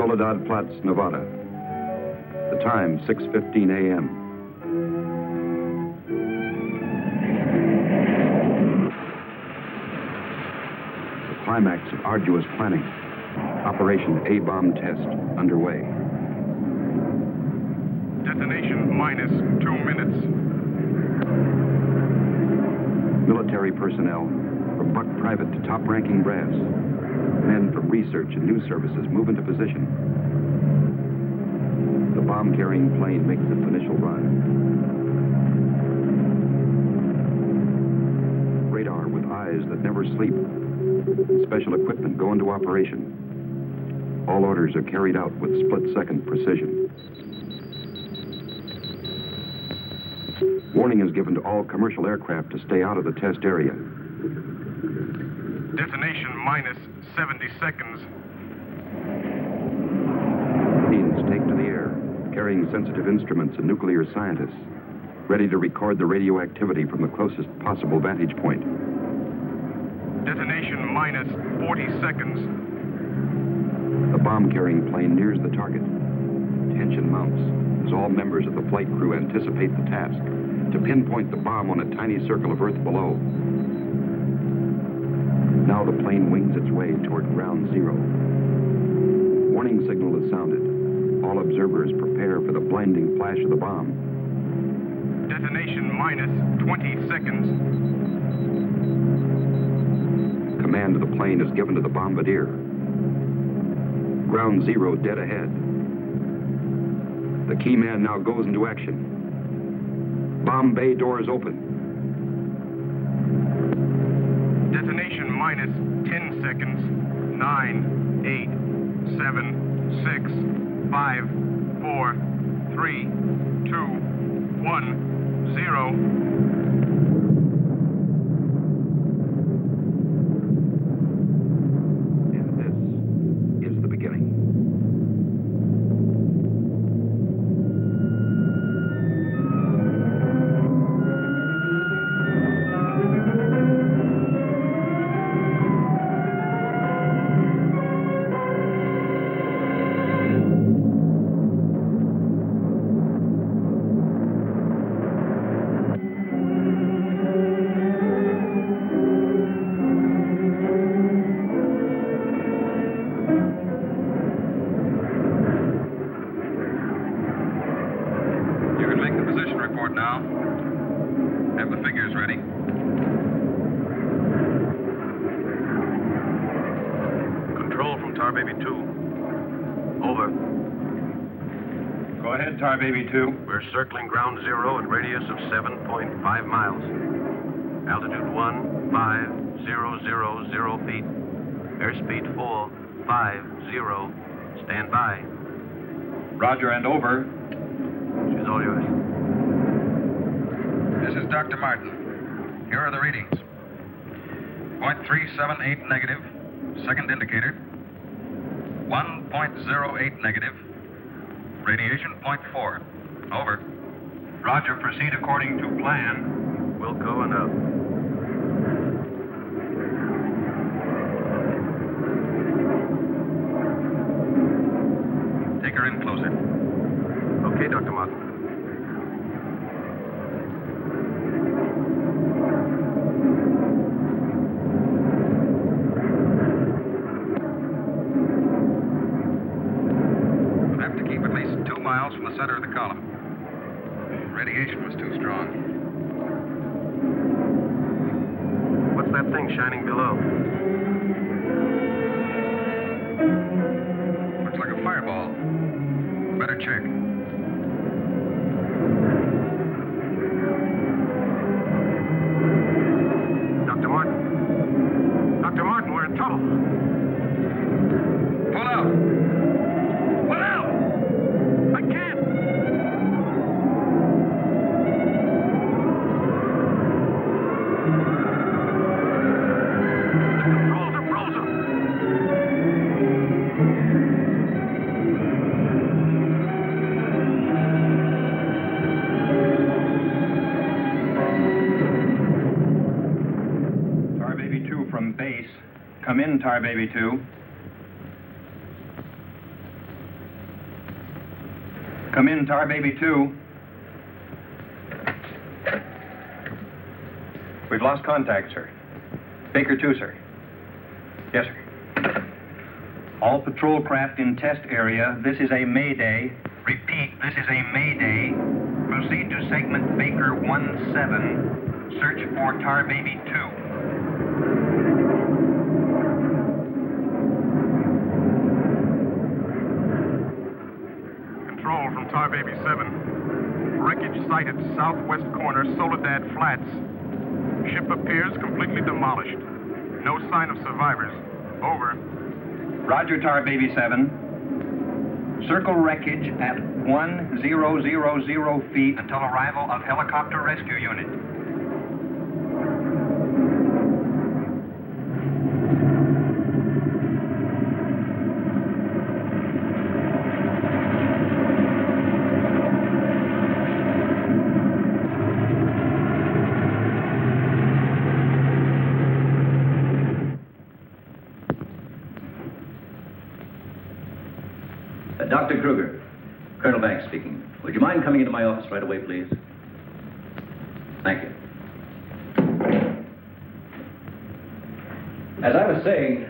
Soledad Flats, Nevada. The time, 6:15 a.m. The climax of arduous planning. Operation A-bomb test underway. Detonation minus 2 minutes. Military personnel, from buck private to top-ranking brass. Men from research and news services move into position. The bomb-carrying plane makes its initial run. Radar with eyes that never sleep. Special equipment go into operation. All orders are carried out with split-second precision. Warning is given to all commercial aircraft to stay out of the test area. Detonation minus 70 seconds. Planes take to the air, carrying sensitive instruments and nuclear scientists, ready to record the radioactivity from the closest possible vantage point. Detonation minus 40 seconds. The bomb-carrying plane nears the target. Tension mounts as all members of the flight crew anticipate the task to pinpoint the bomb on a tiny circle of Earth below. Now the plane wings its way toward ground zero. Warning signal is sounded. All observers prepare for the blinding flash of the bomb. Detonation minus 20 seconds. Command of the plane is given to the bombardier. Ground zero dead ahead. The key man now goes into action. Bomb bay doors open. Detonation minus 10 seconds. 9, 8, 7, 6, 5, 4, 3, 2, 1, 0. And this is the beginning. Baby 2. We're circling ground zero at radius of 7.5 miles. Altitude 15,000 feet. Airspeed 450. Stand by. Roger and over. She's all yours. This is Dr. Martin. Here are the readings. 0.378 negative. Second indicator. 1.08 negative. Radiation 0.4. Over. Roger, proceed according to plan. Wilco and up. Take her in closer. Okay, Dr. Martin. From the center of the column. Radiation was too strong. What's that thing shining below? Looks like a fireball. Better check. Dr. Martin. Dr. Martin, we're in trouble. Pull out! Pull out! I can't! The controls are frozen! Tar Baby 2 from base. Come in, Tar Baby 2. Come in, Tar Baby 2. We've lost contact, sir. Baker 2, sir. Yes, sir. All patrol craft in test area. This is a Mayday. Repeat, this is a Mayday. Proceed to segment Baker 17. Search for Tar Baby 2. Control from Tar Baby 7. Wreckage sighted southwest corner, Soledad Flats. Ship appears completely demolished. No sign of survivors. Over. Roger, Tar Baby 7. Circle wreckage at 1000 feet until arrival of helicopter rescue unit. Dr. Kruger, Colonel Banks speaking. Would you mind coming into my office right away, please? Thank you. As I was saying,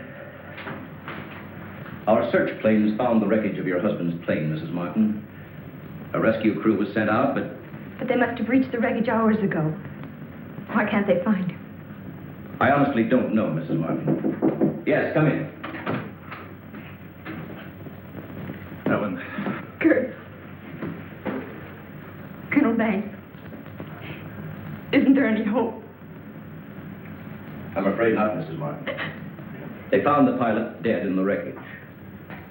our search planes found the wreckage of your husband's plane, Mrs. Martin. A rescue crew was sent out, but... But they must have reached the wreckage hours ago. Why can't they find him? I honestly don't know, Mrs. Martin. Yes, come in. Ellen. Kurt. Colonel Banks. Isn't there any hope? I'm afraid not, Mrs. Martin. They found the pilot dead in the wreckage.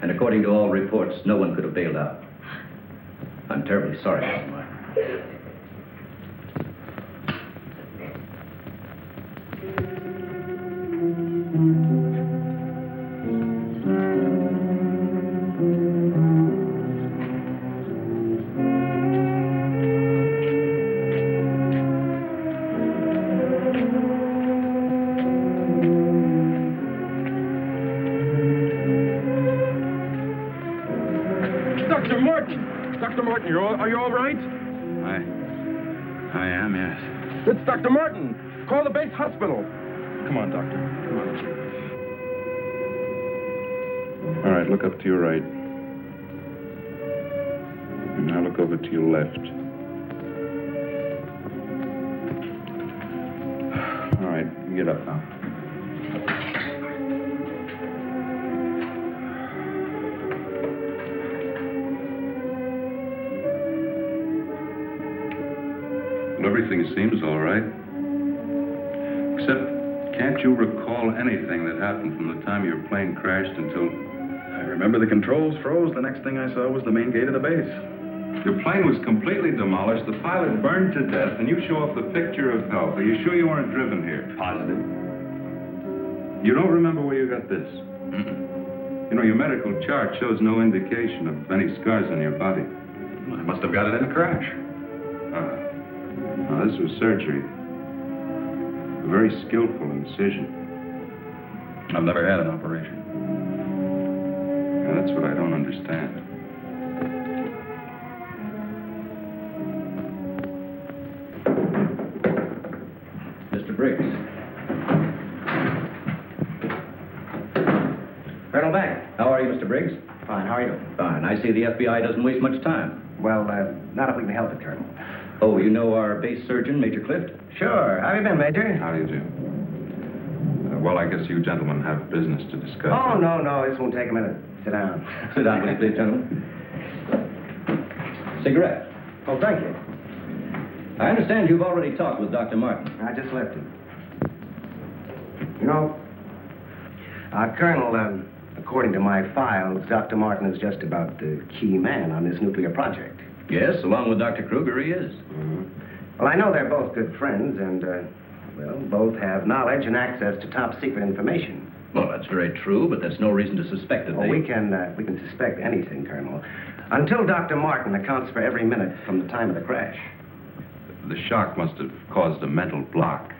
And according to all reports, no one could have bailed out. I'm terribly sorry, Mrs. Martin. Are you all right? I am, yes. It's Dr. Martin. Call the base hospital. Come on, Doctor. Come on. All right, look up to your right. And now look over to your left. All right, get up now. Everything seems all right. Except, can't you recall anything that happened from the time your plane crashed until... I remember the controls froze. The next thing I saw was the main gate of the base. Your plane was completely demolished, the pilot burned to death, and you show off the picture of health. Are you sure you weren't driven here? Positive. You don't remember where you got this? Mm-mm. You know, your medical chart shows no indication of any scars on your body. Well, I must have got it in a crash. Now, this was surgery. A very skillful incision. I've never had an operation. Now, that's what I don't understand. Mr. Briggs. Colonel Banks. How are you, Mr. Briggs? Fine, how are you? Fine. I see the FBI doesn't waste much time. Well, not if we can help it, Colonel. Oh, you know our base surgeon, Major Clift? Sure. How have you been, Major? How do you do? Well, I guess you gentlemen have business to discuss. Oh, no. This won't take a minute. Sit down. Sit down, will you please, gentlemen. Cigarette. Oh, thank you. I understand you've already talked with Dr. Martin. I just left him. You know, Colonel, according to my files, Dr. Martin is just about the key man on this nuclear project. Yes, along with Dr. Kruger, he is. Mm-hmm. Well, I know they're both good friends, and, both have knowledge and access to top-secret information. Well, that's very true, but that's no reason to suspect that Well, we can suspect anything, Colonel, until Dr. Martin accounts for every minute from the time of the crash. The shock must have caused a mental block.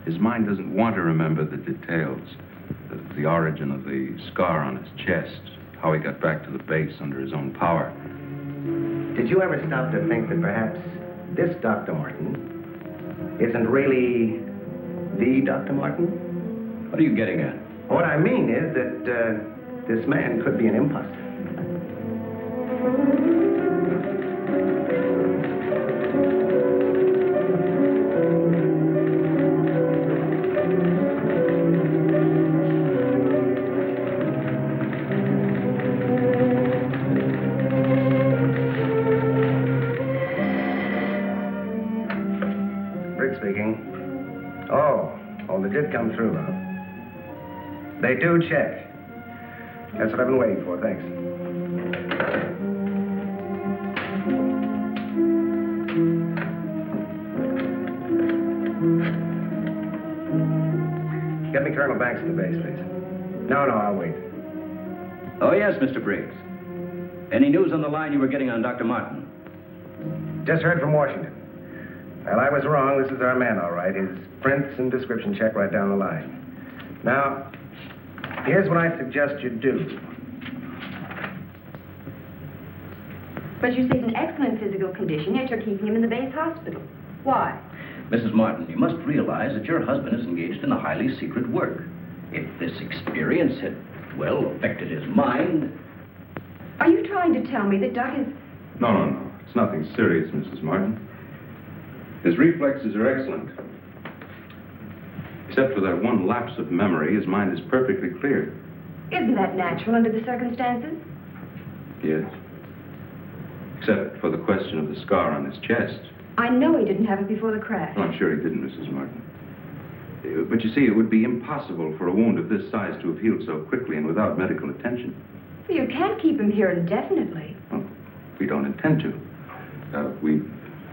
His mind doesn't want to remember the details. The origin of the scar on his chest, how he got back to the base under his own power. Did you ever stop to think that perhaps this Dr. Martin isn't really the Dr. Martin? What are you getting at? What I mean is that this man could be an imposter. They did come through, huh? They do check. That's what I've been waiting for, thanks. Get me Colonel Banks at the base, please. No, I'll wait. Oh, yes, Mr. Briggs. Any news on the line you were getting on Dr. Martin? Just heard from Washington. Well, I was wrong. This is our man, all right. His prints and description check right down the line. Now, here's what I suggest you do. But you say he's in excellent physical condition, yet you're keeping him in the base hospital. Why? Mrs. Martin, you must realize that your husband is engaged in a highly secret work. If this experience had, well, affected his mind... Are you trying to tell me that Doc is... No. It's nothing serious, Mrs. Martin. His reflexes are excellent. Except for that one lapse of memory, his mind is perfectly clear. Isn't that natural under the circumstances? Yes. Except for the question of the scar on his chest. I know he didn't have it before the crash. Well, I'm sure he didn't, Mrs. Martin. But you see, it would be impossible for a wound of this size to have healed so quickly and without medical attention. Well, you can't keep him here indefinitely. Well, we don't intend to. We've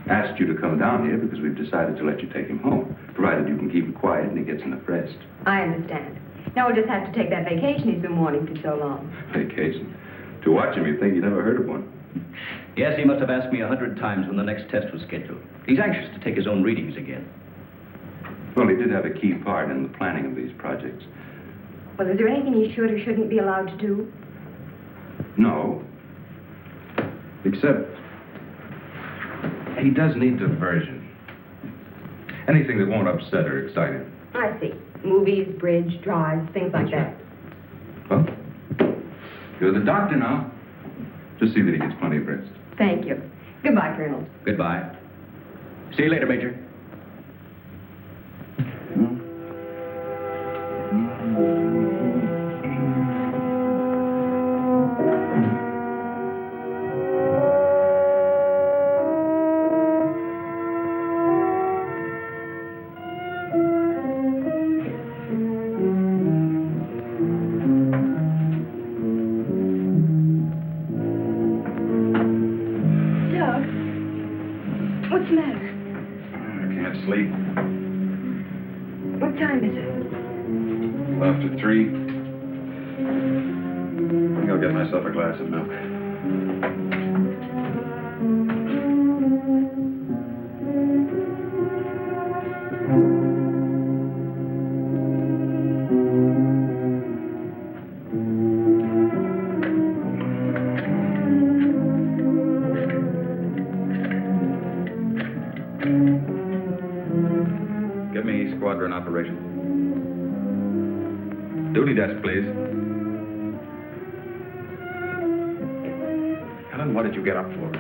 asked you to come down here because we've decided to let you take him home, provided you can keep him quiet and he gets enough rest. I understand. Now we'll just have to take that vacation he's been wanting for so long. Vacation? To watch him, you'd think you never heard of one. Yes, he must have asked me 100 times when the next test was scheduled. He's anxious to take his own readings again. Well, he did have a key part in the planning of these projects. Well, is there anything he should or shouldn't be allowed to do? No. Except... he does need diversion. Anything that won't upset or excite him. I see. Movies, bridge, drives, things like that. Well, you're the doctor now. Just see that he gets plenty of rest. Thank you. Goodbye, Colonel. Goodbye. See you later, Major. Of milk. Give me squadron operation. Duty desk, please. What did you get up for?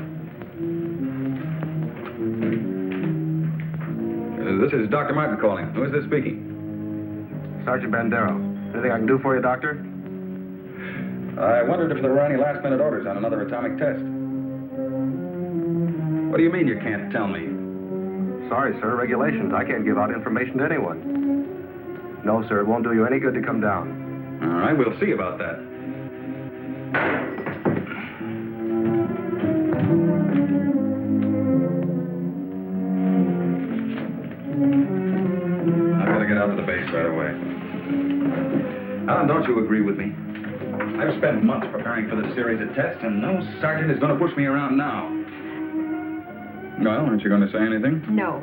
This is Dr. Martin calling. Who is this speaking? Sergeant Bandero. Anything I can do for you, Doctor? I wondered if there were any last-minute orders on another atomic test. What do you mean you can't tell me? Sorry, sir. Regulations. I can't give out information to anyone. No, sir. It won't do you any good to come down. All right. We'll see about that. Right away. Alan, don't you agree with me? I've spent months preparing for this series of tests, and no sergeant is going to push me around now. Well, aren't you going to say anything? No.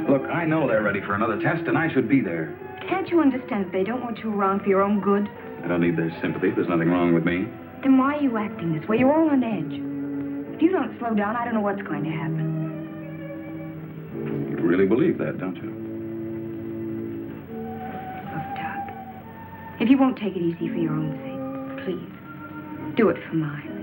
Look, I know they're ready for another test, and I should be there. Can't you understand that they don't want you around for your own good? I don't need their sympathy. There's nothing wrong with me. Then why are you acting this way? You're all on edge. If you don't slow down, I don't know what's going to happen. You really believe that, don't you? Look, Doc, if you won't take it easy for your own sake, please, do it for mine.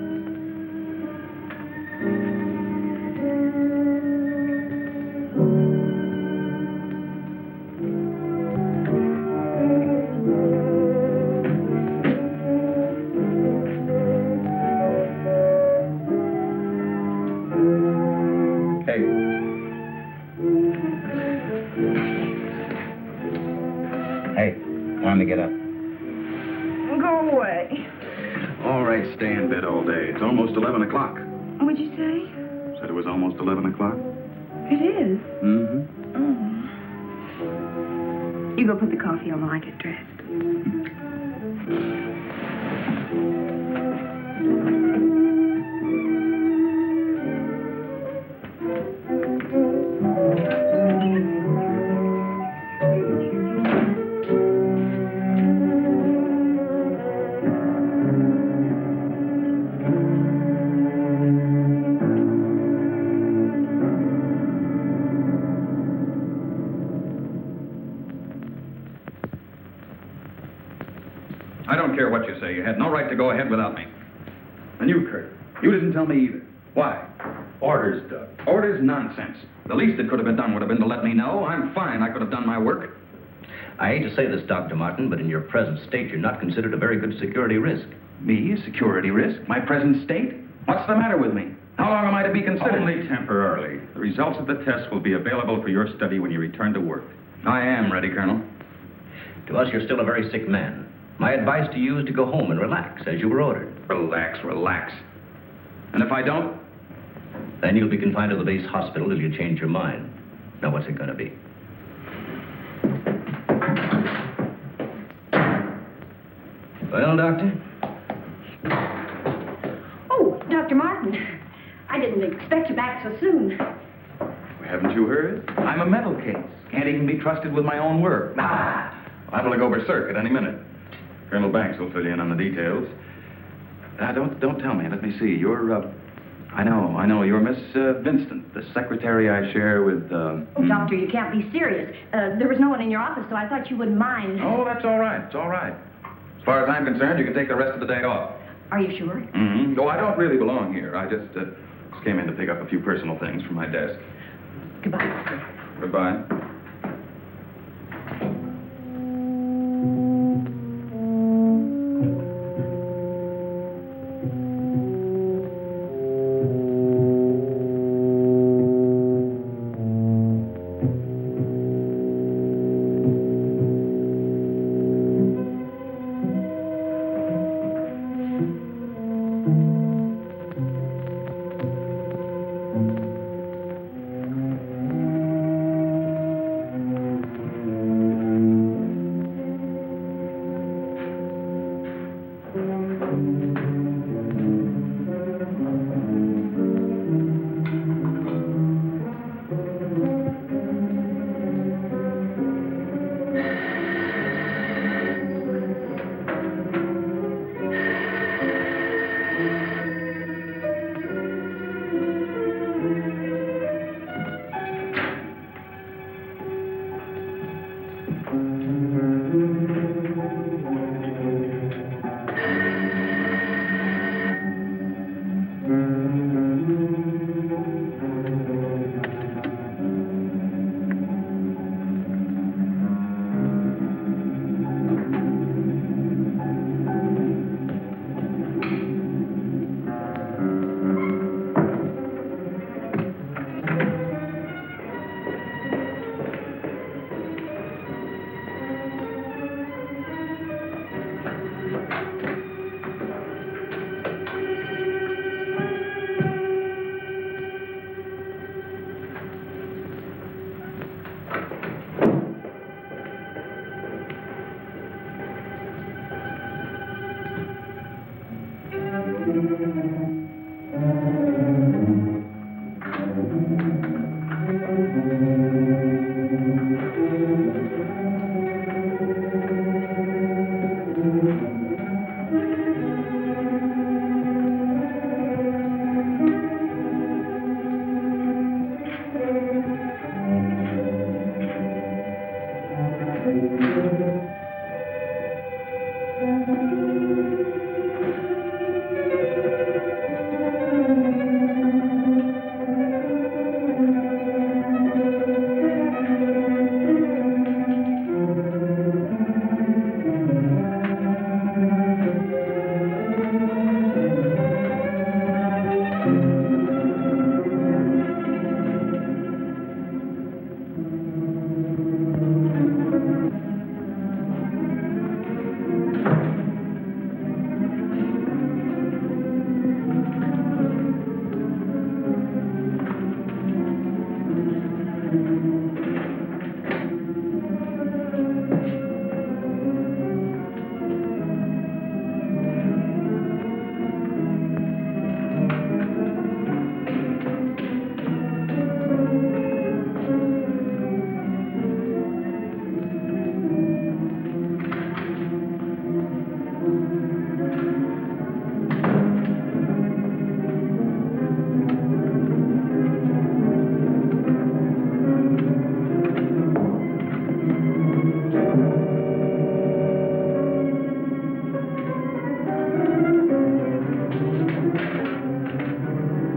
Time to get up. Go away. All right, stay in bed all day. It's almost 11 o'clock. What'd you say? Said it was almost 11 o'clock. It is? Mm-hmm. Oh. You go put the coffee on while I get dressed. I don't care what you say. You had no right to go ahead without me. And you, Kurt, you didn't tell me either. Why? Orders, Doug. Orders? Nonsense. The least that could have been done would have been to let me know. I'm fine. I could have done my work. I hate to say this, Dr. Martin, but in your present state, you're not considered a very good security risk. Me? A security risk? My present state? What's the matter with me? How long am I to be considered? Only temporarily. The results of the test will be available for your study when you return to work. I am ready, Colonel. To us, you're still a very sick man. My advice to you is to go home and relax, as you were ordered. Relax, relax. And if I don't? Then you'll be confined to the base hospital till you change your mind. Now, what's it going to be? Well, Doctor? Oh, Dr. Martin. I didn't expect you back so soon. Haven't you heard? I'm a mental case. Can't even be trusted with my own work. Liable to go berserk at any minute. Colonel Banks will fill you in on the details. Don't tell me. Let me see. You're, I know. You're Miss Vincent, the secretary I share with, Oh, Doctor, you can't be serious. There was no one in your office, so I thought you wouldn't mind. Oh, that's all right. It's all right. As far as I'm concerned, you can take the rest of the day off. Are you sure? Mm-hmm. No, I don't really belong here. I just came in to pick up a few personal things from my desk. Goodbye. Goodbye.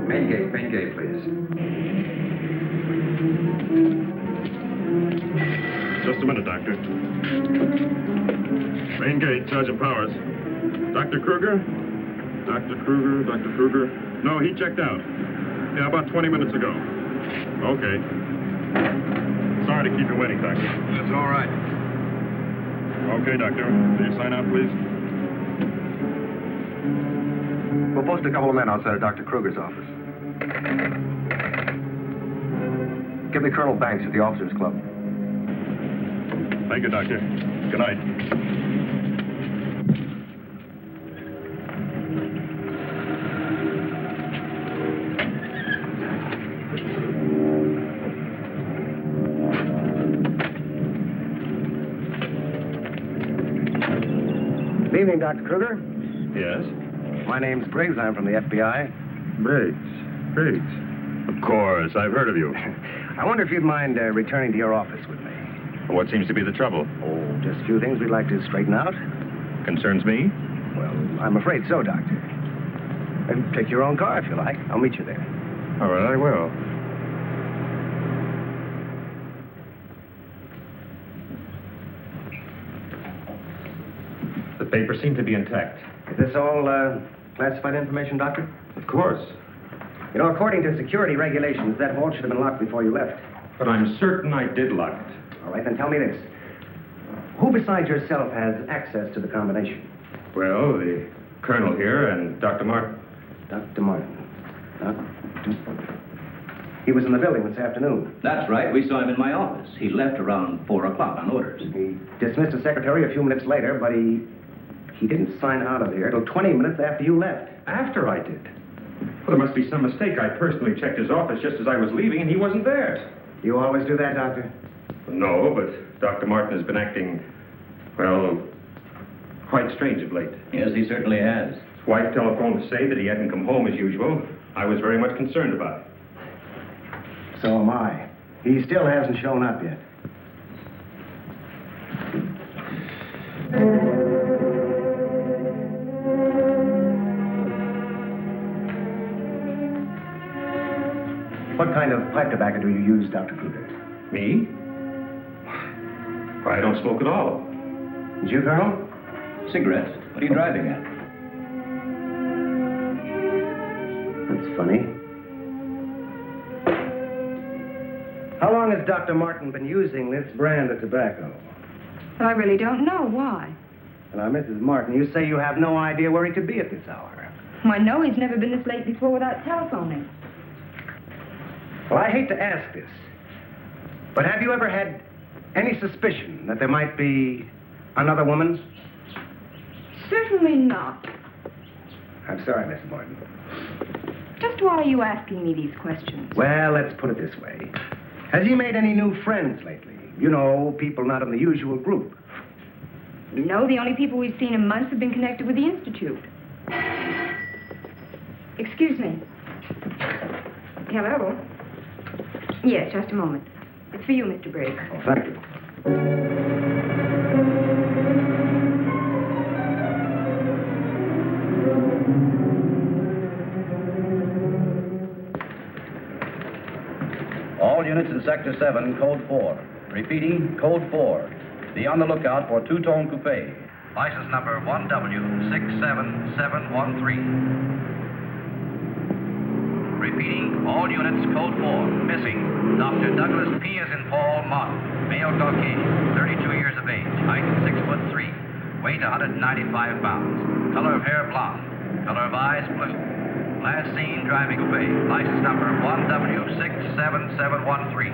Main gate, please. Just a minute, Doctor. Main gate, Sergeant Powers. Dr. Kruger? Dr. Kruger. No, he checked out. Yeah, about 20 minutes ago. Okay. Sorry to keep you waiting, Doctor. That's all right. Okay, Doctor. Will you sign out, please? We'll post a couple of men outside of Dr. Kruger's office. Give me Colonel Banks at the Officers Club. Thank you, Doctor. Good night. Good evening, Dr. Kruger. Yes? My name's Briggs. I'm from the FBI. Briggs. Of course, I've heard of you. I wonder if you'd mind returning to your office with me. What seems to be the trouble? Oh, just a few things we'd like to straighten out. Concerns me? Well, I'm afraid so, Doctor. Take your own car if you like. I'll meet you there. All right, I will. The papers seem to be intact. Is this all classified information, Doctor? Of course. You know, according to security regulations, that vault should have been locked before you left. But I'm certain I did lock it. All right, then tell me this. Who besides yourself has access to the combination? Well, the colonel here and Dr. Martin. Dr. Martin. He was in the building this afternoon. That's right. We saw him in my office. He left around 4 o'clock on orders. He dismissed the secretary a few minutes later, but he didn't sign out of here till 20 minutes after you left. After I did. Well, there must be some mistake. I personally checked his office just as I was leaving, and he wasn't there. You always do that, Doctor? No, but Dr. Martin has been acting, well, quite strange of late. Yes, he certainly has. His wife telephoned to say that he hadn't come home as usual. I was very much concerned about it. So am I. He still hasn't shown up yet. What kind of pipe tobacco do you use, Dr. Kruger? Me? Why, I don't smoke at all. Did you, Colonel? Cigarettes. What are you driving at? That's funny. How long has Dr. Martin been using this brand of tobacco? Well, I really don't know. Why? Now, Mrs. Martin, you say you have no idea where he could be at this hour. Well, I know he's never been this late before without telephoning. Well, I hate to ask this, but have you ever had any suspicion that there might be another woman? Certainly not. I'm sorry, Mrs. Martin. Just why are you asking me these questions? Well, let's put it this way. Has he made any new friends lately? You know, people not in the usual group. No, the only people we've seen in months have been connected with the Institute. Excuse me. Hello? Yes, just a moment. It's for you, Mr. Briggs. Oh, thank you. All units in Sector 7, Code 4. Repeating, Code 4. Be on the lookout for two-tone coupe. License number 1W67713. Repeating, all units, Code 4. Missing, Dr. Douglas P. as in Paul Martin, male Caucasian, 32 years of age, height 6'3", weight 195 pounds, color of hair blonde, color of eyes blue. Last seen driving coupe, license number 1W67713.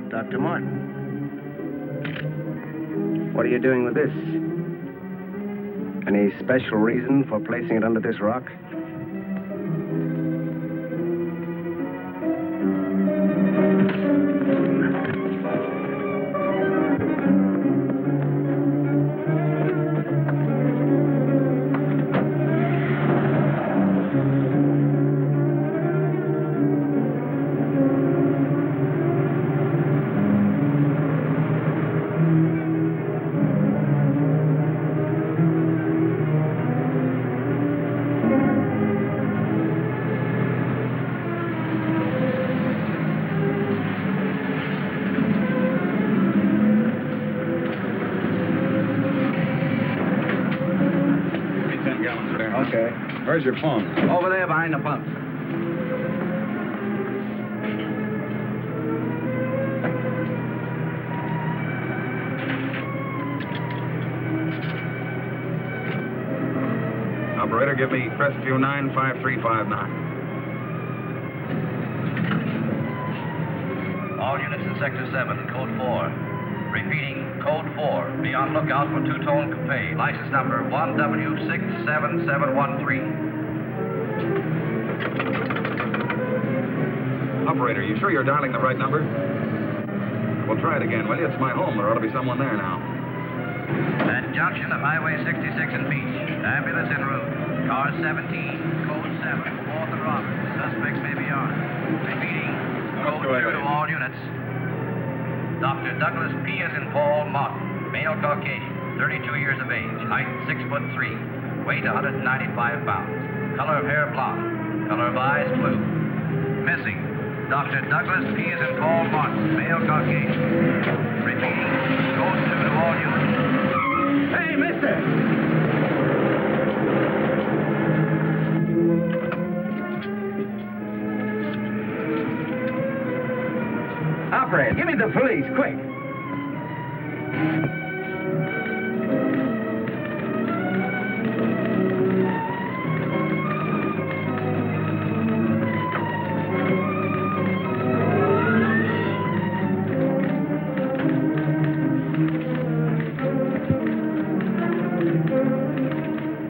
Dr. Martin. What are you doing with this? Any special reason for placing it under this rock? Okay. Where's your phone? Over there behind the pump. Operator, give me Crestview 95359. All units in Sector 7, Code 4. Repeating, Code 4. Be on lookout for two-tone coupe. License number 1W67713. Operator, you sure you're dialing the right number? Well, try it again, will you? It's my home. There ought to be someone there now. At junction of Highway 66 and Beach. Ambulance en route. Car 17, Code 7, 4th and Roberts. Suspects may be armed. Repeating, Code 2 to all units. Dr. Douglas P. as in Paul Martin, male Caucasian, 32 years of age, height 6'3", weight 195 pounds, color of hair blonde, color of eyes blue. Missing, Dr. Douglas P. as in Paul Martin, male Caucasian. Repeating, Code 2 to all units. Hey, mister! Operator, give me the police, quick.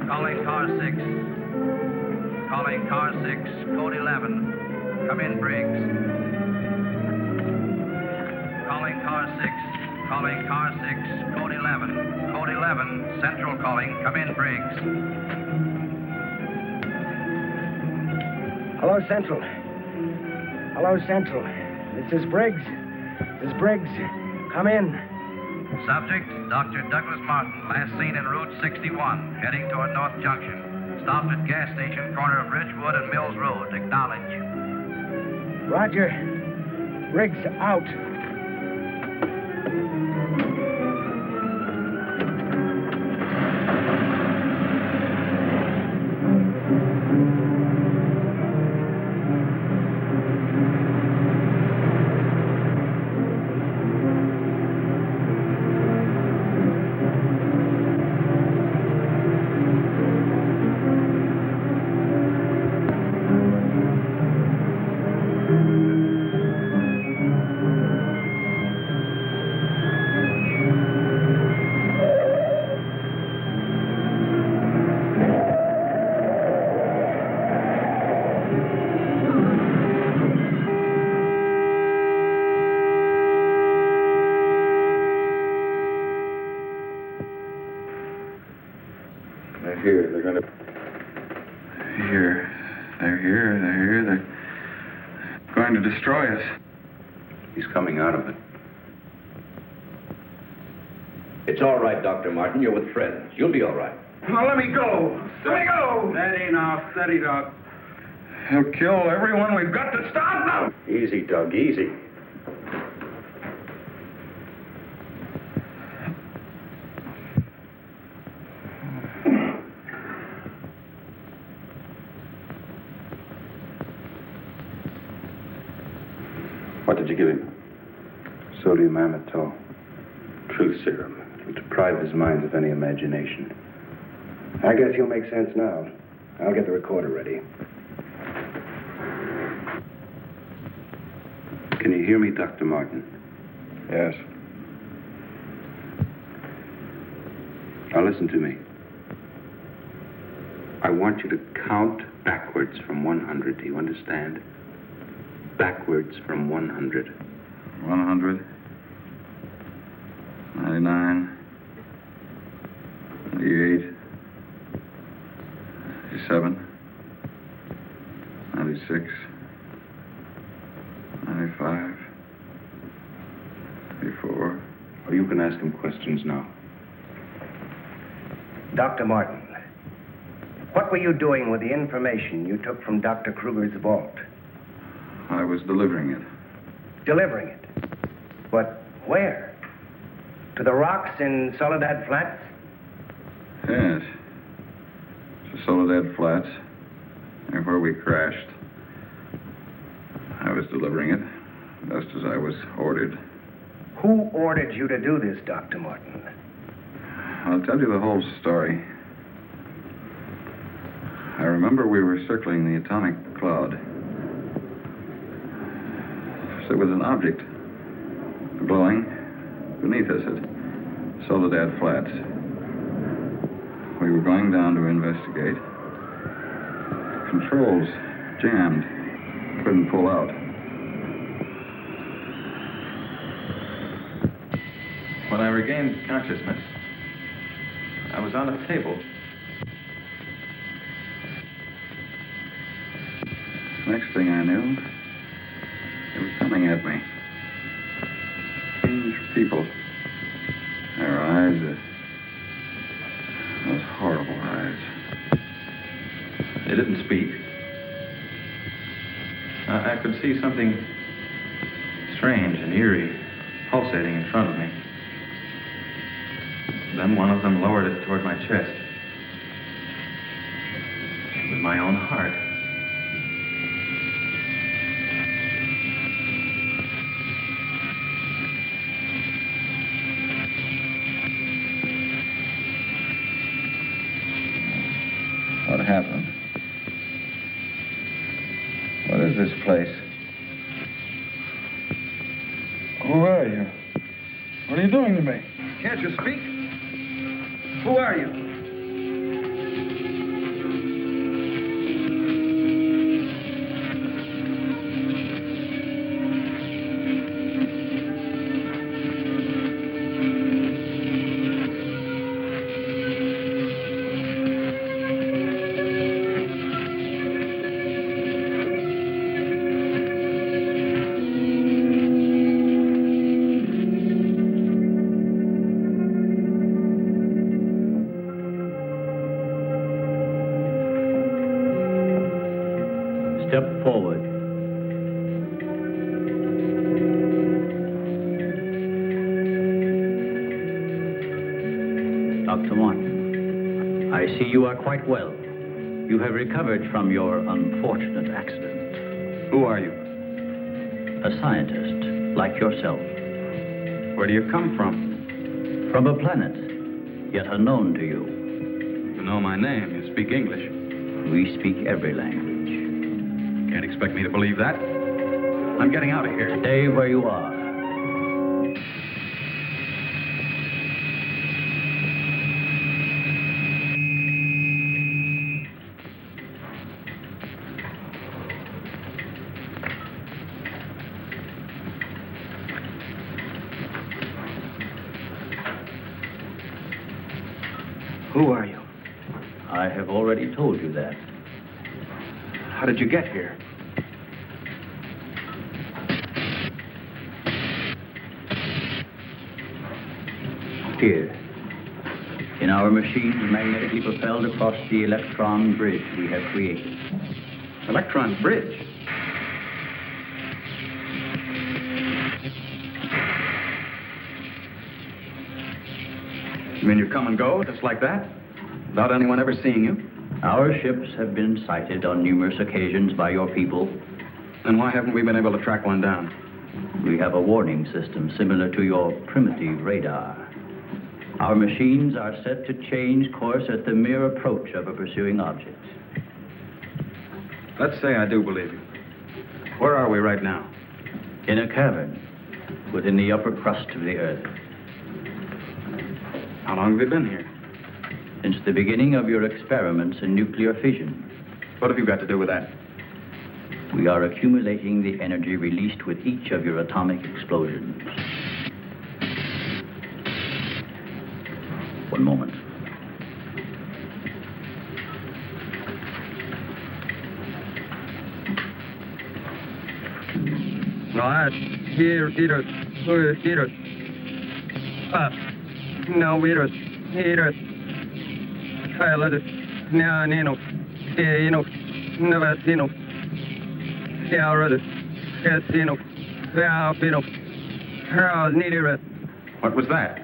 Calling car 6. Calling car 6, Code 11. Come in, Briggs. Calling car 6. Calling car 6, Code 11. Code 11, Central calling. Come in, Briggs. Hello, Central. Hello, Central. This is Briggs. This is Briggs. Come in. Subject, Dr. Douglas Martin, last seen en route 61, heading toward North Junction. Stopped at gas station, corner of Ridgewood and Mills Road. Acknowledge. Roger. Briggs out. Destroy us. He's coming out of it. It's all right, Dr. Martin. You're with friends. You'll be all right. Now, let me go. Let me go. Steady now, steady, Doc. He'll kill everyone. We've got to stop now. Easy, Doug, easy. What did you give him? Sodium amethol. Truth serum. It'll deprive his mind of any imagination. I guess you'll make sense now. I'll get the recorder ready. Can you hear me, Dr. Martin? Yes. Now listen to me. I want you to count backwards from 100. Do you understand? Backwards from 100. 100. 99. 98. 97. 96. 95. 94. Well, you can ask him questions now. Dr. Martin, what were you doing with the information you took from Dr. Kruger's vault? I was delivering it. Delivering it? But where? To the rocks in Soledad Flats? Yes. To Soledad Flats, and where we crashed. I was delivering it, just as I was ordered. Who ordered you to do this, Dr. Martin? I'll tell you the whole story. I remember we were circling the atomic cloud. There was an object glowing beneath us at Soledad Flats. We were going down to investigate. Controls jammed. Couldn't pull out. When I regained consciousness, I was on a table. Next thing I knew, they were coming at me. Strange people. Their eyes, those horrible eyes. They didn't speak. I could see something strange and eerie pulsating in front of me. Then one of them lowered it toward my chest. It was my own heart. What happened? What is this place? Who are you? What are you doing to me? Can't you speak? Who are you? Step forward. Dr. Martin, I see you are quite well. You have recovered from your unfortunate accident. Who are you? A scientist, like yourself. Where do you come from? From a planet, yet unknown to you. You know my name. You speak English. We speak every language. Can't expect me to believe that. I'm getting out of here. Stay where you are. Who are you? I have already told you that. How did you get here? Here, in our machines magnetically propelled across the electron bridge we have created. Electron bridge? You mean you come and go just like that? Without anyone ever seeing you? Our ships have been sighted on numerous occasions by your people. Then why haven't we been able to track one down? We have a warning system similar to your primitive radar. Our machines are set to change course at the mere approach of a pursuing object. Let's say I do believe you. Where are we right now? In a cavern, within the upper crust of the Earth. How long have you been here? Since the beginning of your experiments in nuclear fission. What have you got to do with that? We are accumulating the energy released with each of your atomic explosions. One moment. No, virus. No, virus. Let Nino. Nevasino. Already. Casino. Valpino. Harold Needed. What was that?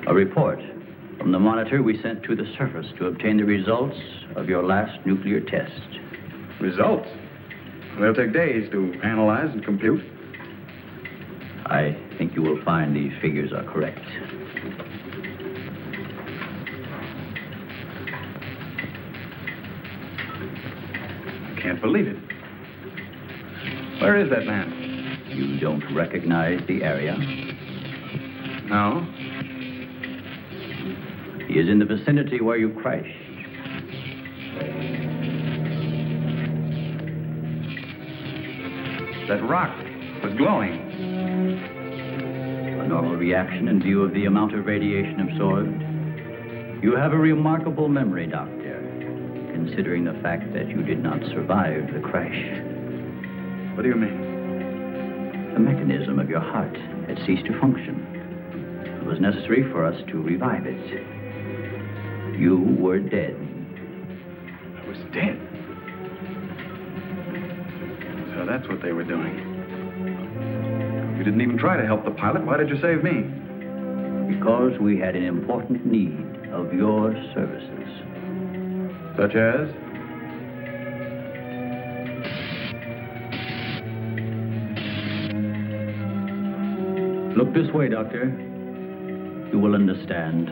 A report from the monitor we sent to the surface to obtain the results of your last nuclear test. Results? They'll take days to analyze and compute. I think you will find these figures are correct. I can't believe it. Where is that man? You don't recognize the area? No. He is in the vicinity where you crashed. That rock was glowing. A normal reaction in view of the amount of radiation absorbed. You have a remarkable memory, Doctor, considering the fact that you did not survive the crash. What do you mean? The mechanism of your heart had ceased to function. It was necessary for us to revive it. You were dead. I was dead? So that's what they were doing. You didn't even try to help the pilot. Why did you save me? Because we had an important need of your services. Such as? Look this way, Doctor. You will understand.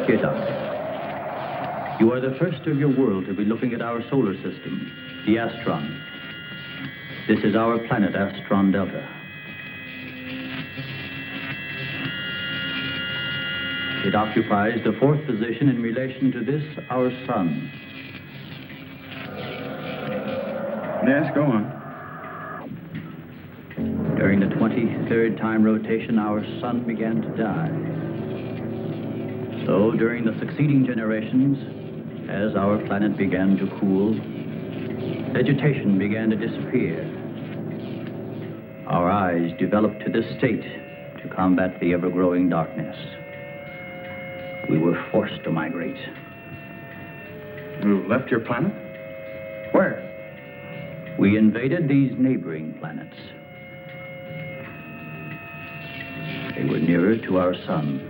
Here, Doctor. You are the first of your world to be looking at our solar system, the Astron. This is our planet, Astron Delta. It occupies the 4th position in relation to this, our sun. Yes, go on. During the 23rd time rotation, our sun began to die. So, during the succeeding generations, as our planet began to cool, vegetation began to disappear. Our eyes developed to this state to combat the ever-growing darkness. We were forced to migrate. You left your planet? Where? We invaded these neighboring planets. They were nearer to our sun.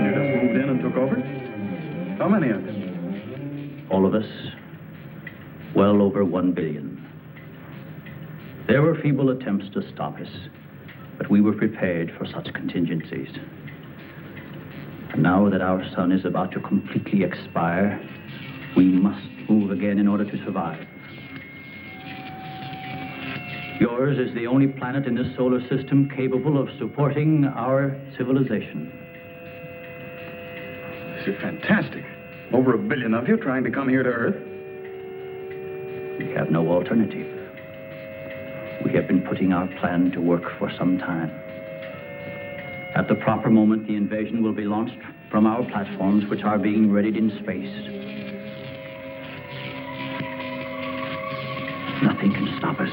You just moved in and took over? How many of you? All of us, well over 1 billion. There were feeble attempts to stop us, but we were prepared for such contingencies. And now that our sun is about to completely expire, we must move again in order to survive. Yours is the only planet in this solar system capable of supporting our civilization. This is fantastic. Over 1 billion of you trying to come here to Earth. We have no alternative. We have been putting our plan to work for some time. At the proper moment, the invasion will be launched from our platforms, which are being readied in space. Nothing can stop us.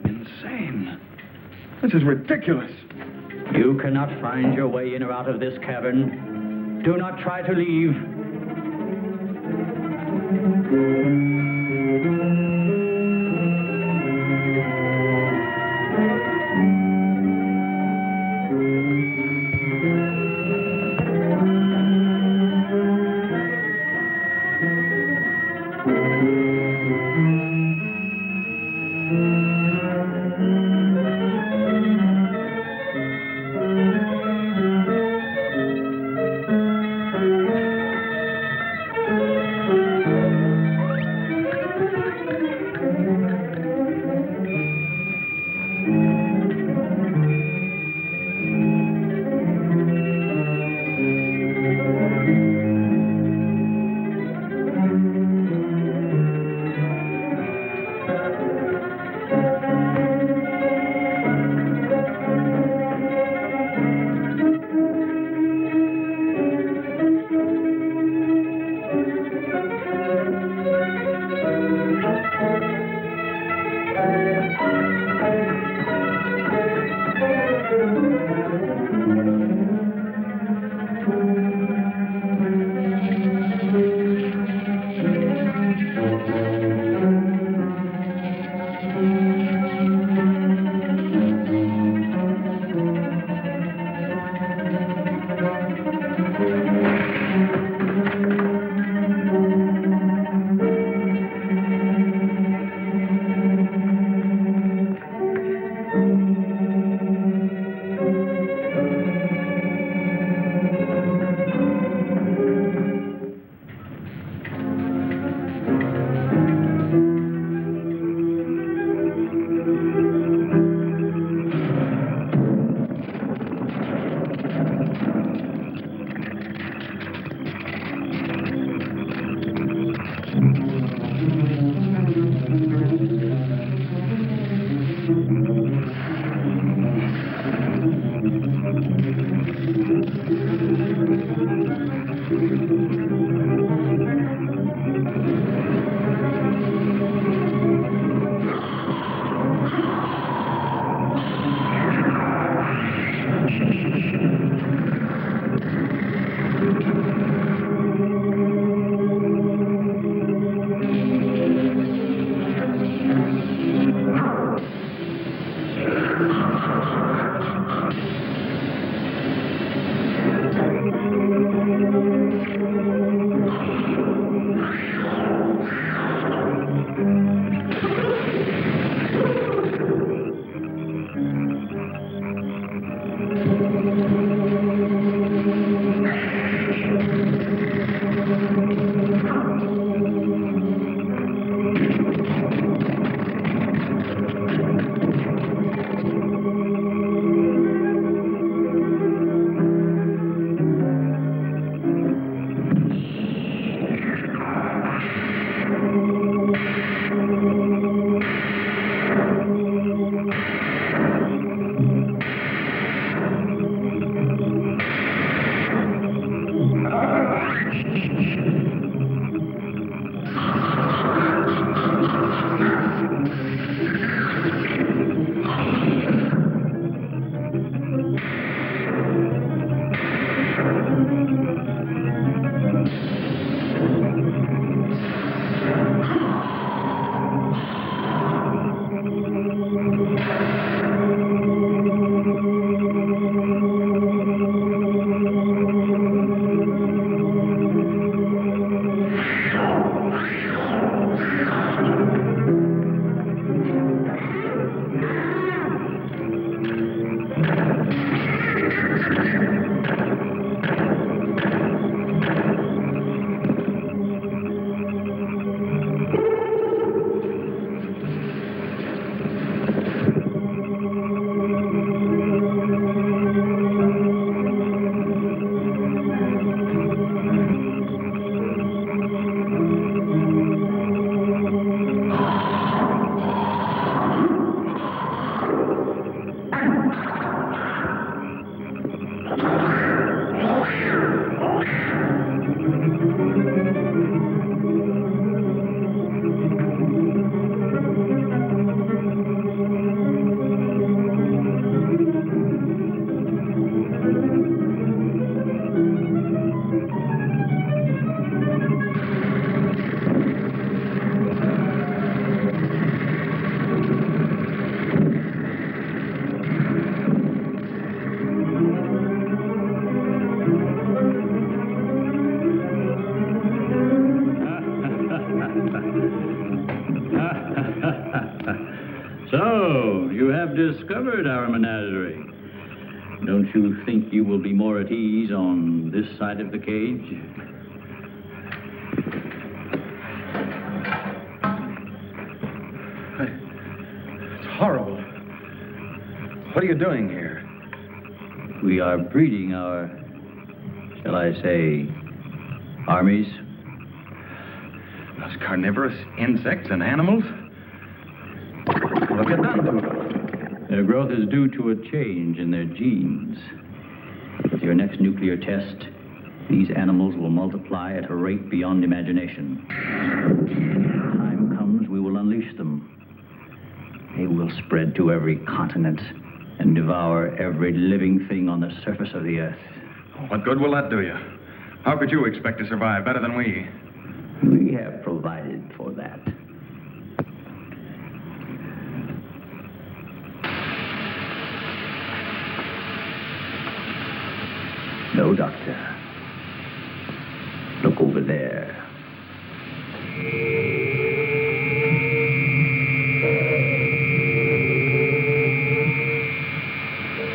Insane. This is ridiculous. You cannot find your way in or out of this cavern. Do not try to leave. So, you have discovered our menagerie. Don't you think you will be more at ease on this side of the cage? It's horrible. What are you doing here? We are breeding our, shall I say, armies. Those carnivorous insects and animals? What have you done to them? Their growth is due to a change in their genes. With your next nuclear test, these animals will multiply at a rate beyond imagination. When the time comes, we will unleash them. They will spread to every continent and devour every living thing on the surface of the earth. What good will that do you? How could you expect to survive better than we? We have provided for that. No, Doctor. Look over there.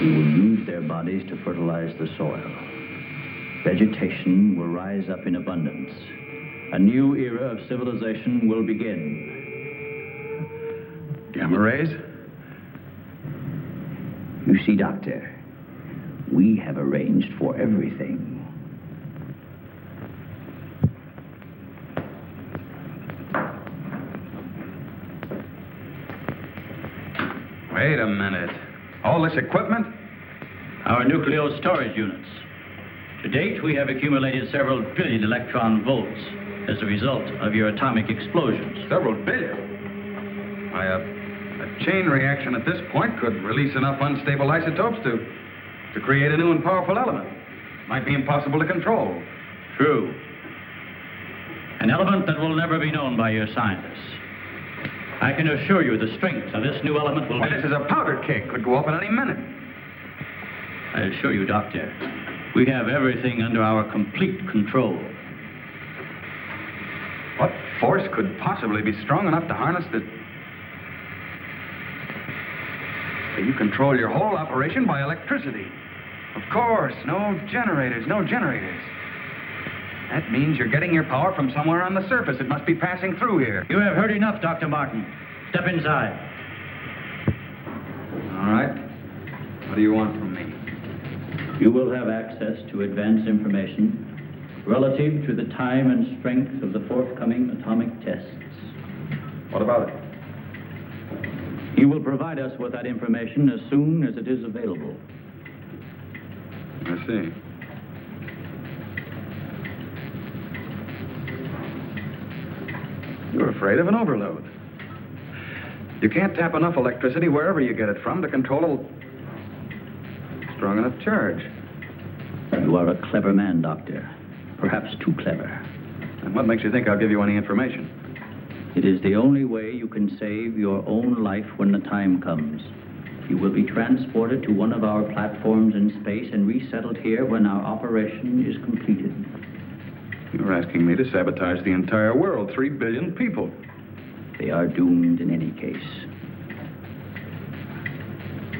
We will use their bodies to fertilize the soil. Vegetation will rise up in abundance. A new era of civilization will begin. Gamma rays? You see, Doctor, we have arranged for everything. Wait a minute. All this equipment? Our nuclear storage units. To date, we have accumulated several billion electron volts as a result of your atomic explosions. Several billion? Why, a chain reaction at this point could release enough unstable isotopes to create a new and powerful element. Might be impossible to control. True. An element that will never be known by your scientists. I can assure you the strength of this new element will be... This is a powder keg. Could go off at any minute. I assure you, Doctor, we have everything under our complete control. What force could possibly be strong enough to harness the... You control your whole operation by electricity. Of course, no generators. That means you're getting your power from somewhere on the surface. It must be passing through here. You have heard enough, Dr. Martin. Step inside. All right. What do you want from me? You will have access to advanced information relative to the time and strength of the forthcoming atomic tests. What about it? You will provide us with that information as soon as it is available. I see. You're afraid of an overload. You can't tap enough electricity wherever you get it from to control a strong enough charge. You are a clever man, Doctor. Perhaps too clever. And what makes you think I'll give you any information? It is the only way you can save your own life when the time comes. You will be transported to one of our platforms in space and resettled here when our operation is completed. You're asking me to sabotage the entire world, 3 billion people. They are doomed in any case.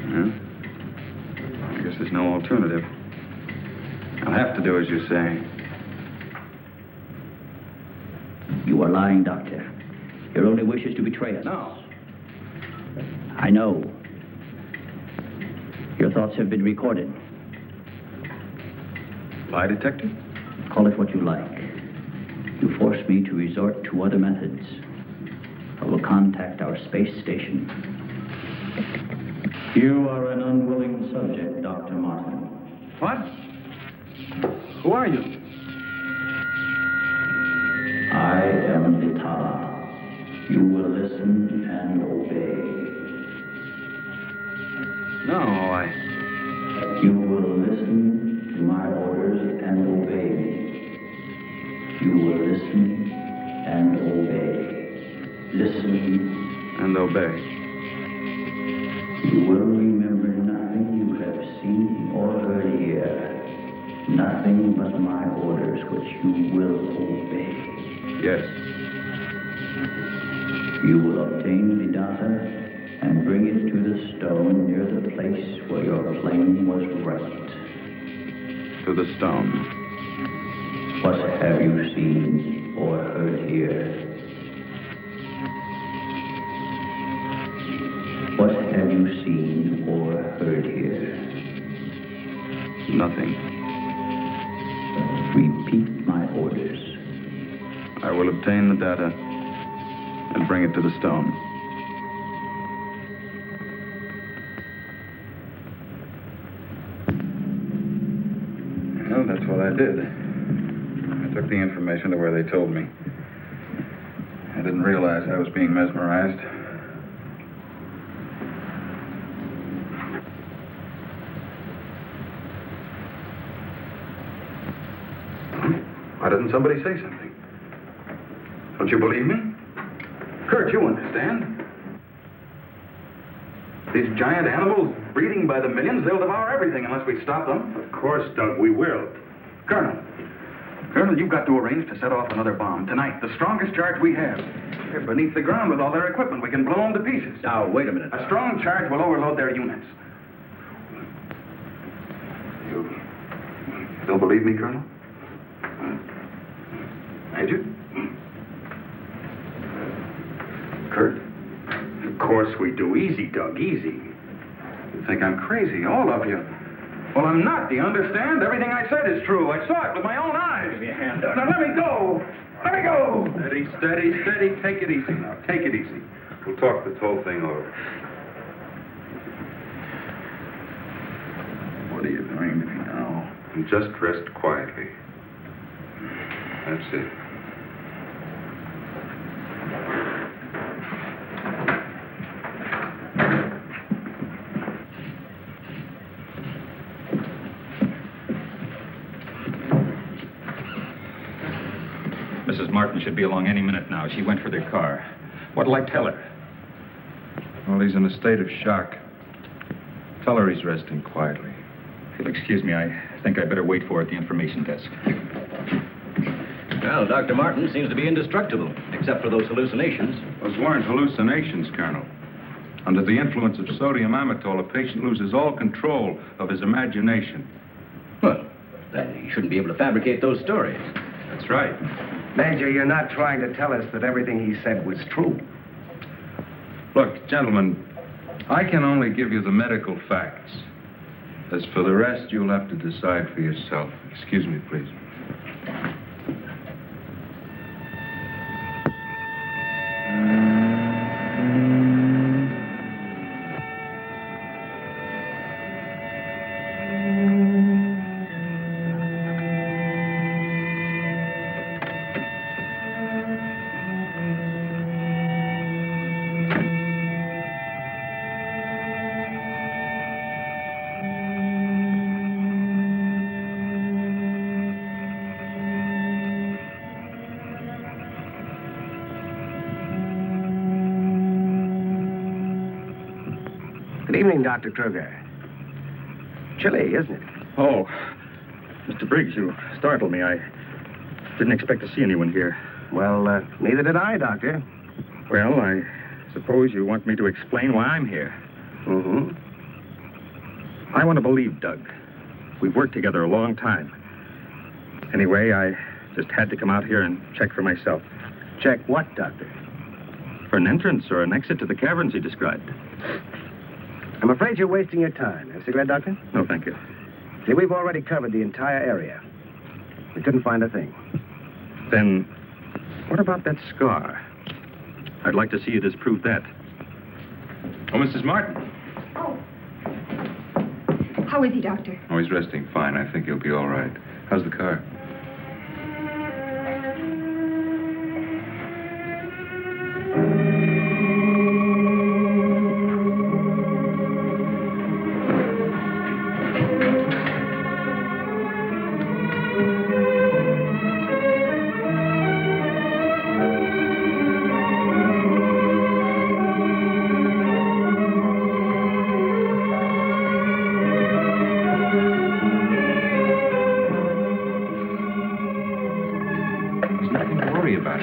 Well, I guess there's no alternative. I'll have to do as you say. You are lying, Doctor. Your only wish is to betray us. No. I know. Your thoughts have been recorded. Lie detector? Call it what you like. You force me to resort to other methods. I will contact our space station. You are an unwilling subject, Dr. Martin. What? Who are you? I am Vitala. You will listen and obey. No, You will listen to my orders and obey me. You will listen and obey. Listen and obey. You will remember nothing you have seen or heard here. Nothing but my orders which you will obey. Yes. You will obtain the data and bring it to the stone near the place where your plane was wrecked. To the stone. What have you seen or heard here? What have you seen or heard here? Nothing. Repeat my orders. I will obtain the data and bring it to the stone. Well, that's what I did. I took the information to where they told me. I didn't realize I was being mesmerized. Why didn't somebody say something? Don't you believe me? Kurt, you understand. These giant animals breeding by the millions, they'll devour everything unless we stop them. Of course, Doug, we will. Colonel, you've got to arrange to set off another bomb tonight. The strongest charge we have. They're beneath the ground with all their equipment. We can blow them to pieces. Now, wait a minute. A strong charge will overload their units. You don't believe me, Colonel? Major? Kurt? Of course we do. Easy, Doug, easy. You think I'm crazy, all of you. Well, I'm not, do you understand? Everything I said is true. I saw it with my own eyes. Give me a hand, Doug. Now, let me go. Let me go. Steady, steady, steady. Take it easy now. Take it easy. We'll talk this whole thing over. What are you doing to me now? Just rest quietly. That's it. Mrs. Martin should be along any minute now. She went for their car. What'll I tell her? Well, he's in a state of shock. Tell her he's resting quietly. If you'll excuse me, I think I better wait for her at the information desk. Well, Dr. Martin seems to be indestructible, except for those hallucinations. Those weren't hallucinations, Colonel. Under the influence of sodium amethol, a patient loses all control of his imagination. Well, then he shouldn't be able to fabricate those stories. That's right. Major, you're not trying to tell us that everything he said was true. Look, gentlemen, I can only give you the medical facts. As for the rest, you'll have to decide for yourself. Excuse me, please. Good evening, Dr. Kruger. Chilly, isn't it? Oh, Mr. Briggs, you startled me. I didn't expect to see anyone here. Well, neither did I, Doctor. Well, I suppose you want me to explain why I'm here. Mm-hmm. I want to believe Doug. We've worked together a long time. Anyway, I just had to come out here and check for myself. Check what, Doctor? For an entrance or an exit to the caverns he described. I'm afraid you're wasting your time. Have a cigarette, Doctor? No, thank you. See, we've already covered the entire area. We couldn't find a thing. Then, what about that scar? I'd like to see you disprove that. Oh, Mrs. Martin. Oh. How is he, Doctor? Oh, he's resting fine. I think he'll be all right. How's the car?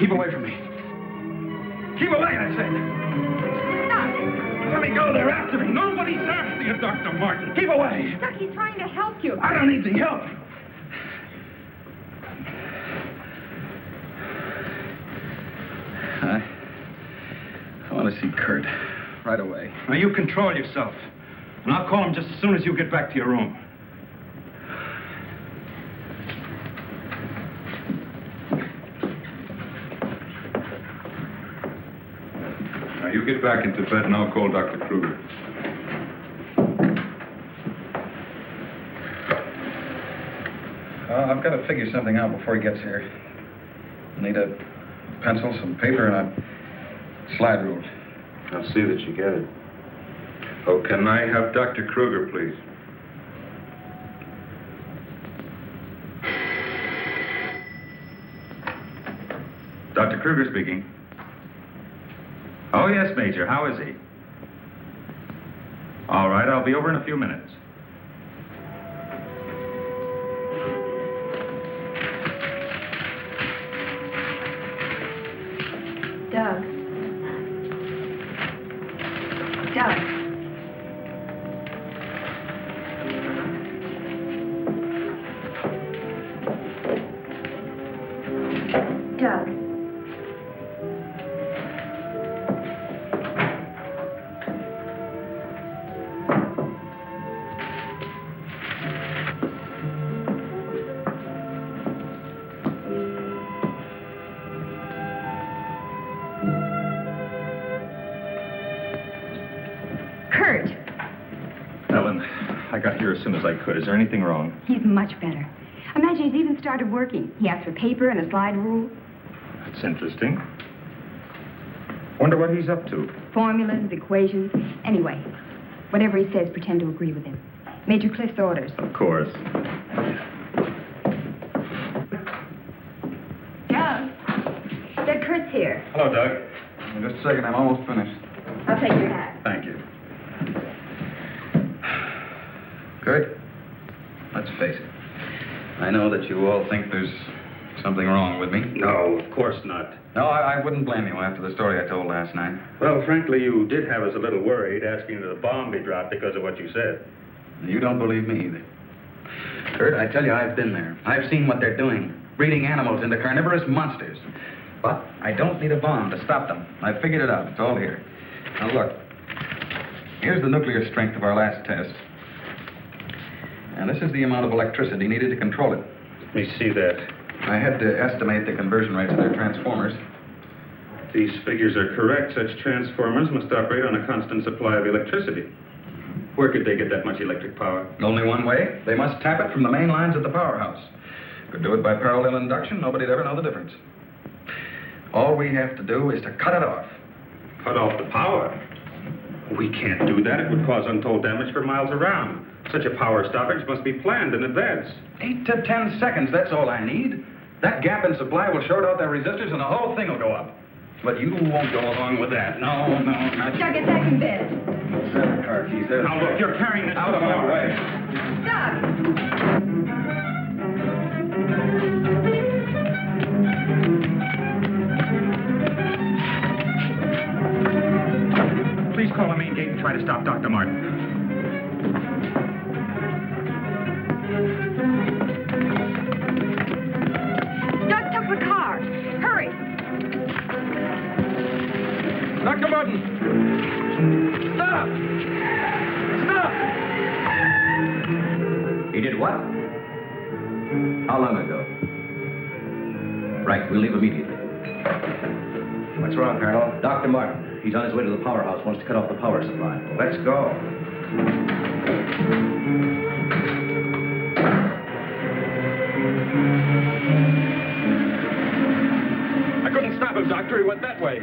Keep away from me. Keep away, I said. Stop. Let me go. They're after me. Nobody's after you, Dr. Martin. Keep away. Doc, he's trying to help you. I don't need the help. I want to see Kurt right away. Now, you control yourself. And I'll call him just as soon as you get back to your room. Now, you get back into bed and I'll call Dr. Kruger. I've got to figure something out before he gets here. I need a pencil, some paper, and a slide rule. I'll see that you get it. Oh, can I have Dr. Kruger, please? Dr. Kruger speaking. Oh, yes, Major. How is he? All right, I'll be over in a few minutes. Doug. Doug. Doug. Kurt. Ellen, I got here as soon as I could. Is there anything wrong? He's much better. Imagine he's even started working. He asked for paper and a slide rule. That's interesting. Wonder what he's up to. Formulas, equations. Anyway, whatever he says, pretend to agree with him. Major Cliff's orders. Of course. Doug. Doug, Kurt's here. Hello, Doug. Just a second, I'm almost finished. I'll take your hat. Thank you. Kurt, let's face it. I know that you all think there's something wrong with me. No, of course not. No, I wouldn't blame you after the story I told last night. Well, frankly, you did have us a little worried, asking that a bomb be dropped because of what you said. You don't believe me either. Kurt, I tell you, I've been there. I've seen what they're doing, breeding animals into carnivorous monsters. But I don't need a bomb to stop them. I've figured it out. It's all here. Now, look. Here's the nuclear strength of our last test. And this is the amount of electricity needed to control it. Let me see that. I had to estimate the conversion rates of their transformers. These figures are correct. Such transformers must operate on a constant supply of electricity. Where could they get that much electric power? Only one way. They must tap it from the main lines at the powerhouse. Could do it by parallel induction. Nobody'd ever know the difference. All we have to do is to cut it off. Cut off the power? We can't do that. It would cause untold damage for miles around. Such a power stoppage must be planned in advance. 8 to 10 seconds, that's all I need. That gap in supply will short out their resistors and the whole thing will go up. But you won't go along with that. No, not you. Doug, get back in bed. Seven car keys. There's Now, look, you're carrying this out of my way. Please call the main gate and try to stop Dr. Martin. Doug took the car. Hurry. Dr. Martin! Stop! Stop! He did what? How long ago? Right, we'll leave immediately. What's wrong, Colonel? Dr. Martin, he's on his way to the powerhouse, wants to cut off the power supply. Let's go. I couldn't stop him, Doctor. He went that way.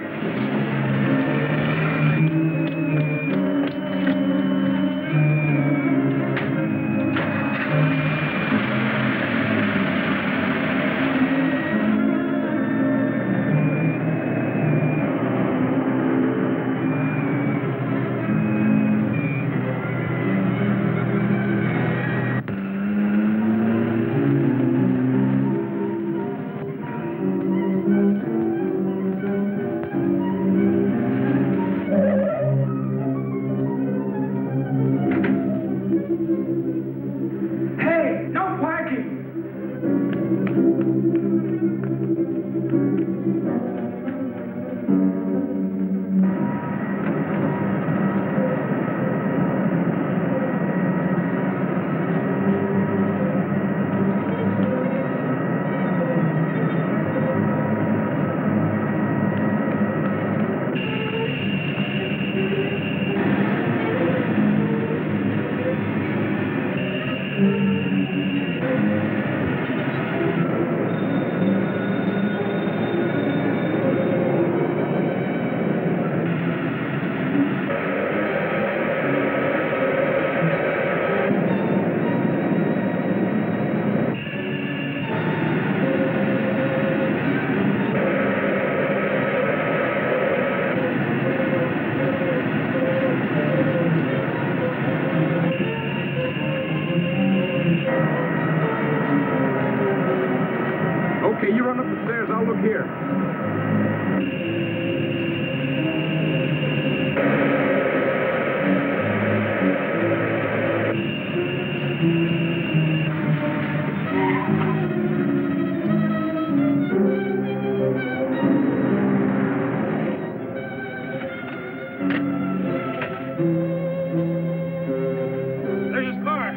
There's his car.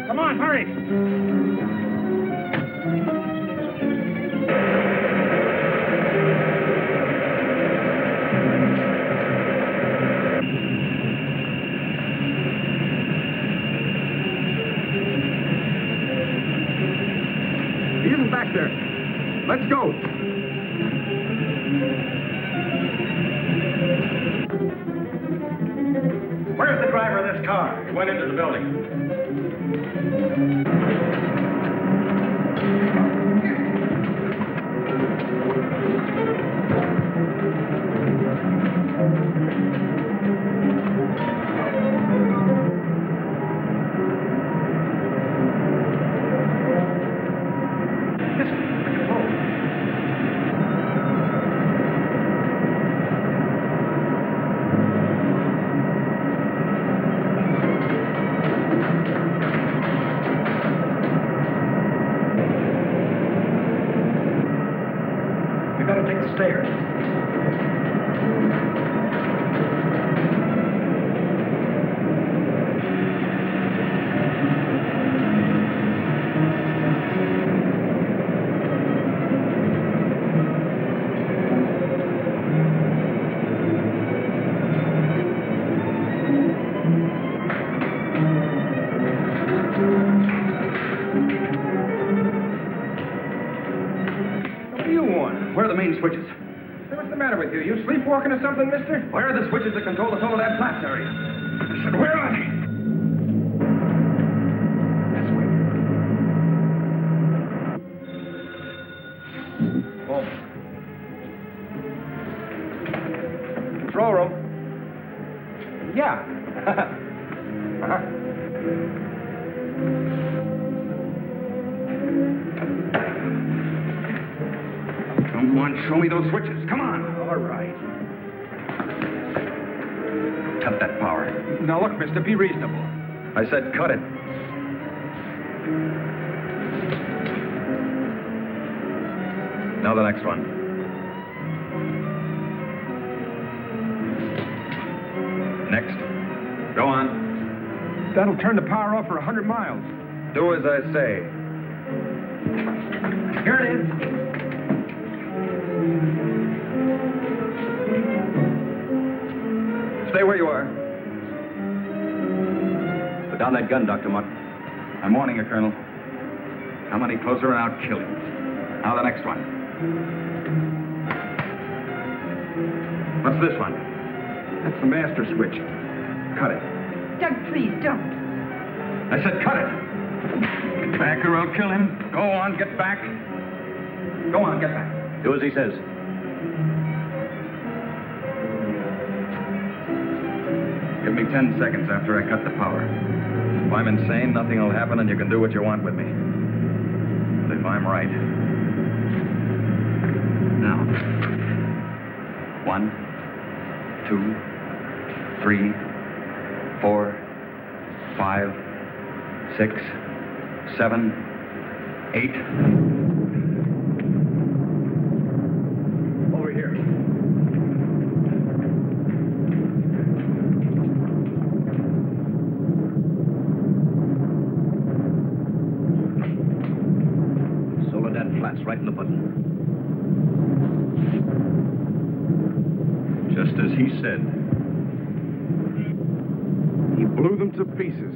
Come on, hurry. He isn't back there. Let's go. Where's the driver of this car? He went into the building. Stairs. What do you want? Where are the main switches? What's the matter with you? You sleepwalking or something, mister? Where are the switches that control the Soledad Flats area? I said, where are they? This way. Oh. Control room. Yeah. Uh-huh. Come on, show me those switches. Come on. All right. Cut that power. Now, look, mister, be reasonable. I said cut it. Now the next one. Next. Go on. That'll turn the power off for 100 miles. Do as I say. Here it is. Stay where you are. Put down that gun, Dr. Mutt. I'm warning you, Colonel. Come any closer and I'll kill you. Now the next one. What's this one? That's the master switch. Cut it. Doug, please, don't. I said cut it. Get back or I'll kill him. Go on, get back. Go on, get back. Do as he says. Give me 10 seconds after I cut the power. If I'm insane, nothing will happen and you can do what you want with me. But if I'm right... Now. 1, 2, 3, 4, 5, 6, 7, 8. Over here. Soledad Flats, right in the button. Just as he said. He blew them to pieces.